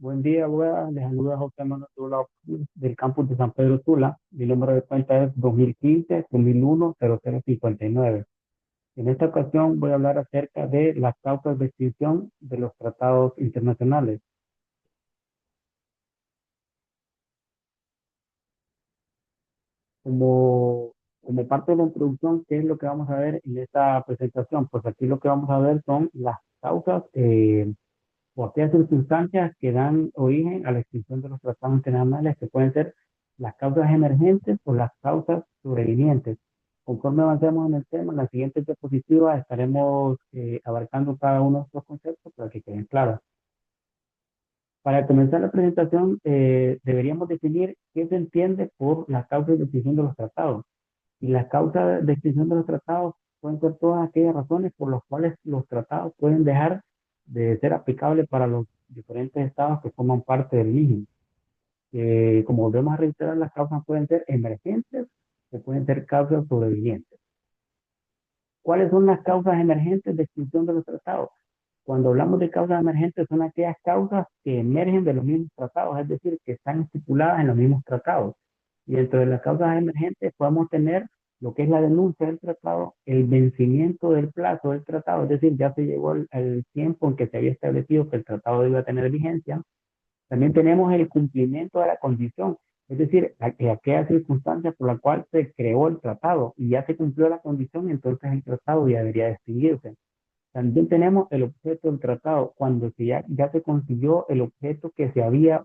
Buen día, abogada. Les saluda José Manuel Tula del campus de San Pedro Sula. Mi número de cuenta es 2015-2001-0059. En esta ocasión voy a hablar acerca de las causas de extinción de los tratados internacionales. Como, como parte de la introducción, ¿qué es lo que vamos a ver en esta presentación? Pues aquí lo que vamos a ver son las causas o aquellas circunstancias que dan origen a la extinción de los tratados internacionales, que pueden ser las causas emergentes o las causas sobrevivientes. Conforme avancemos en el tema, en la siguiente diapositiva estaremos abarcando cada uno de estos conceptos para que queden claros. Para comenzar la presentación, deberíamos definir qué se entiende por las causas de extinción de los tratados. Y las causas de extinción de los tratados pueden ser todas aquellas razones por las cuales los tratados pueden dejar de ser aplicables para los diferentes estados que forman parte del mismo. Como volvemos a reiterar, las causas pueden ser emergentes o pueden ser causas sobrevivientes. ¿Cuáles son las causas emergentes de extinción de los tratados? Cuando hablamos de causas emergentes, son aquellas causas que emergen de los mismos tratados, es decir, que están estipuladas en los mismos tratados. Y dentro de las causas emergentes podemos tener lo que es la denuncia del tratado, el vencimiento del plazo del tratado, es decir, ya se llegó el tiempo en que se había establecido que el tratado iba a tener vigencia. También tenemos el cumplimiento de la condición, es decir, aquella circunstancia por la cual se creó el tratado y ya se cumplió la condición, entonces el tratado ya debería de extinguirse. También tenemos el objeto del tratado, cuando ya se consiguió el objeto que se había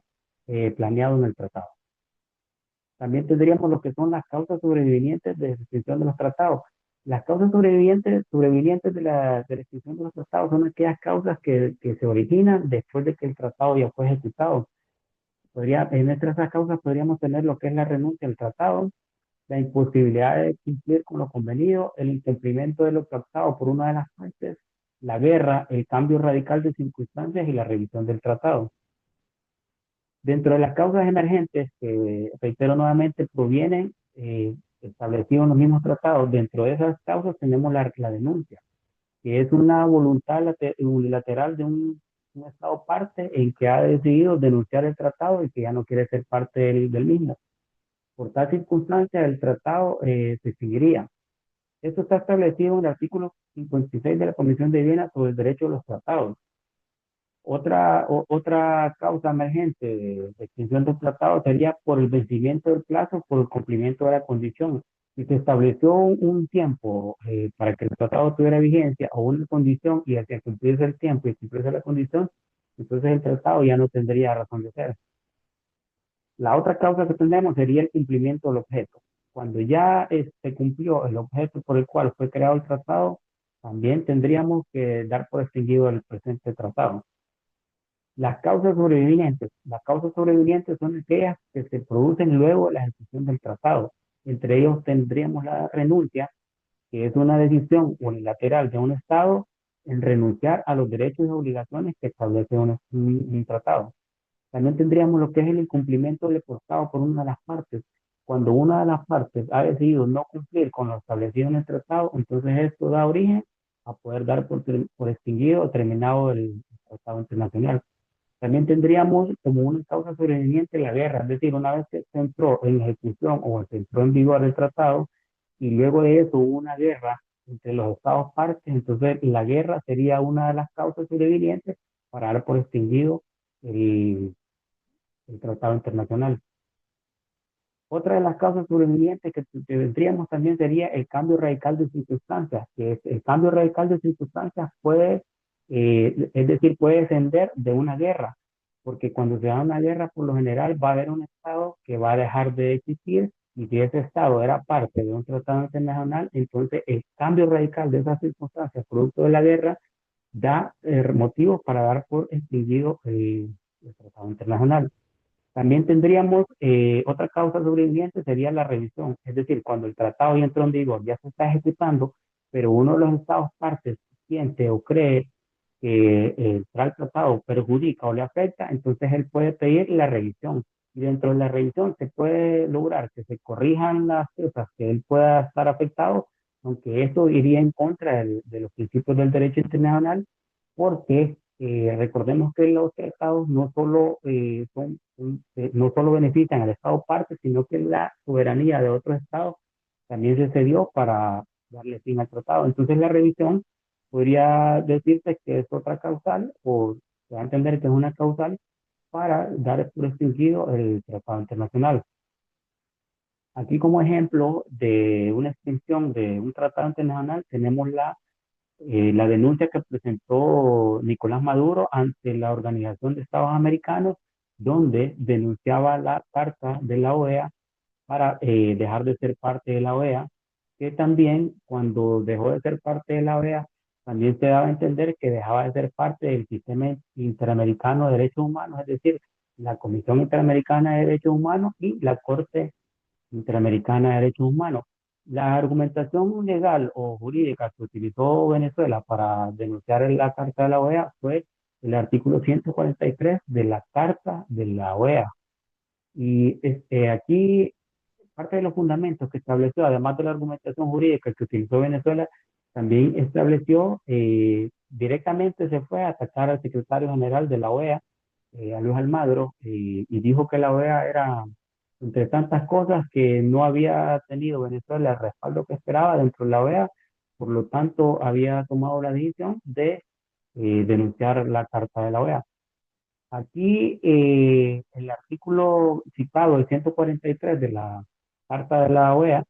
planeado en el tratado. También tendríamos lo que son las causas sobrevivientes de extinción de los tratados. Las causas sobrevivientes de la extinción de los tratados son aquellas causas que se originan después de que el tratado ya fue ejecutado. Entre esas causas podríamos tener lo que es la renuncia al tratado, la imposibilidad de cumplir con lo convenido, el incumplimiento de lo pactado por una de las partes, la guerra, el cambio radical de circunstancias y la revisión del tratado. Dentro de las causas emergentes, que reitero nuevamente, provienen establecidos en los mismos tratados, dentro de esas causas tenemos la denuncia, que es una voluntad unilateral de un Estado parte en que ha decidido denunciar el tratado y que ya no quiere ser parte del mismo. Por tal circunstancia, el tratado se extinguiría. Esto está establecido en el artículo 56 de la Convención de Viena sobre el derecho de los tratados. Otra causa emergente de extinción del tratado sería por el vencimiento del plazo, por el cumplimiento de la condición. Si se estableció un tiempo para que el tratado tuviera vigencia o una condición y hacia cumplirse el tiempo y cumplirse la condición, entonces el tratado ya no tendría razón de ser. La otra causa que tenemos sería el cumplimiento del objeto. Cuando ya se cumplió el objeto por el cual fue creado el tratado, también tendríamos que dar por extinguido el presente tratado. Las causas sobrevivientes son aquellas que se producen luego de la ejecución del tratado. Entre ellos tendríamos la renuncia, que es una decisión unilateral de un Estado en renunciar a los derechos y obligaciones que establece un tratado. También tendríamos lo que es el incumplimiento del tratado por una de las partes. Cuando una de las partes ha decidido no cumplir con lo establecido en el tratado, entonces esto da origen a poder dar por extinguido o terminado el tratado internacional. También tendríamos como una causa sobreviviente la guerra, es decir, una vez que se entró en ejecución o se entró en vigor el tratado y luego de eso hubo una guerra entre los estados partes, entonces la guerra sería una de las causas sobrevivientes para dar por extinguido el, el tratado internacional. Otra de las causas sobrevivientes que tendríamos también sería el cambio radical de circunstancias, que es el cambio radical de circunstancias puede, es decir, puede descender de una guerra, porque cuando se da una guerra, por lo general va a haber un Estado que va a dejar de existir, y si ese Estado era parte de un tratado internacional, entonces el cambio radical de esas circunstancias, producto de la guerra, da motivos para dar por extinguido el tratado internacional. También tendríamos otra causa sobreviviente, sería la revisión, es decir, cuando el tratado ya entró en vigor, ya se está ejecutando, pero uno de los estados partes siente o cree que el tal tratado perjudica o le afecta, entonces él puede pedir la revisión. Y dentro de la revisión se puede lograr que se corrijan las cosas que él pueda estar afectado, aunque esto iría en contra de los principios del derecho internacional, porque Recordemos que los tratados no solo, no solo benefician al Estado parte, sino que la soberanía de otros estados también se cedió para darle fin al tratado. Entonces la revisión podría decirse que es otra causal, o se va a entender que es una causal para dar por extinguido el tratado internacional. Aquí como ejemplo de una extinción de un tratado internacional tenemos la denuncia que presentó Nicolás Maduro ante la Organización de Estados Americanos, donde denunciaba la Carta de la OEA para dejar de ser parte de la OEA, que también cuando dejó de ser parte de la OEA, también se daba a entender que dejaba de ser parte del sistema interamericano de derechos humanos, es decir, la Comisión Interamericana de Derechos Humanos y la Corte Interamericana de Derechos Humanos. La argumentación legal o jurídica que utilizó Venezuela para denunciar la Carta de la OEA fue el artículo 143 de la Carta de la OEA. Y aquí parte de los fundamentos que estableció, además de la argumentación jurídica que utilizó Venezuela, también estableció, directamente se fue a atacar al secretario general de la OEA, a Luis Almagro, y dijo que la OEA era, entre tantas cosas, que no había tenido Venezuela el respaldo que esperaba dentro de la OEA, por lo tanto había tomado la decisión de denunciar la Carta de la OEA. Aquí, el artículo citado, el 143 de la Carta de la OEA,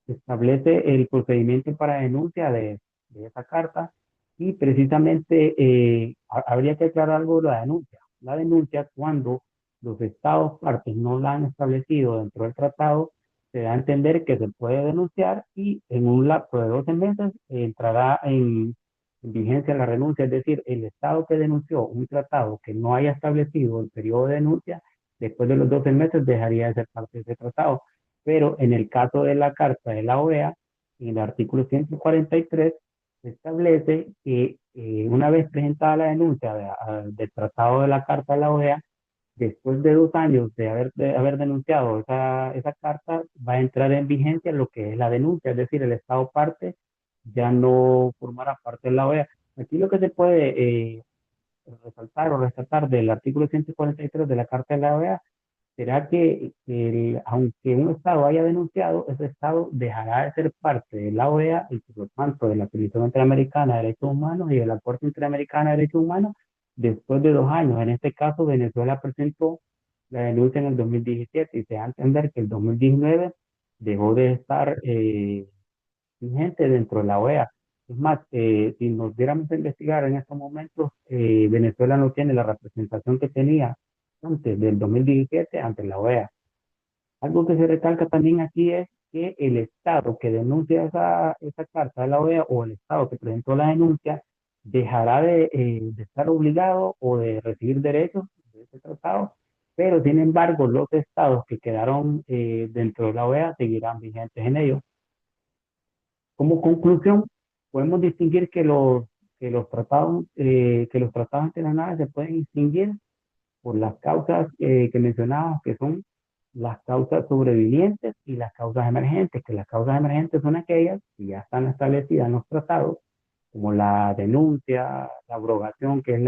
establece el procedimiento para denuncia de esa carta y precisamente habría que aclarar algo de la denuncia. La denuncia, cuando los estados partes no la han establecido dentro del tratado, se da a entender que se puede denunciar y en un lapso de 12 meses entrará en vigencia la renuncia, es decir, el Estado que denunció un tratado que no haya establecido el periodo de denuncia, después de los 12 meses dejaría de ser parte de ese tratado. Pero en el caso de la Carta de la OEA, en el artículo 143, se establece que una vez presentada la denuncia del tratado de la Carta de la OEA, después de 2 años de haber denunciado esa carta, va a entrar en vigencia lo que es la denuncia, es decir, el Estado parte ya no formará parte de la OEA. Aquí lo que se puede resaltar o rescatar del artículo 143 de la Carta de la OEA será que aunque un Estado haya denunciado, ese Estado dejará de ser parte de la OEA y por lo tanto de la Comisión Interamericana de Derechos Humanos y de la Corte Interamericana de Derechos Humanos después de 2 años. En este caso, Venezuela presentó la denuncia en el 2017 y se da a entender que el 2019 dejó de estar vigente dentro de la OEA. Es más, si nos diéramos a investigar en estos momentos, Venezuela no tiene la representación que tenía antes del 2017 ante la OEA. Algo que se recalca también aquí es que el Estado que denuncia esa carta de la OEA o el Estado que presentó la denuncia dejará de estar obligado o de recibir derechos de ese tratado, pero sin embargo los estados que quedaron dentro de la OEA seguirán vigentes en ello. Como conclusión, podemos distinguir que los tratados internacionales se pueden distinguir por las causas que mencionábamos, que son las causas sobrevivientes y las causas emergentes, que las causas emergentes son aquellas que ya están establecidas en los tratados, como la denuncia, la abrogación, que es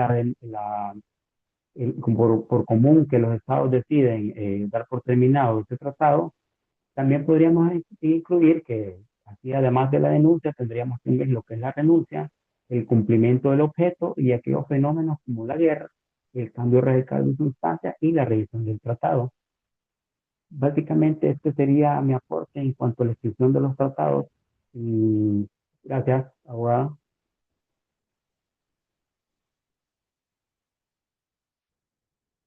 por común que los estados deciden dar por terminado este tratado. También podríamos incluir que aquí, además de la denuncia, tendríamos que ver lo que es la renuncia, el cumplimiento del objeto y aquellos fenómenos como la guerra, el cambio radical de sustancia y la revisión del tratado. Básicamente, este sería mi aporte en cuanto a la descripción de los tratados. Y gracias, abogado.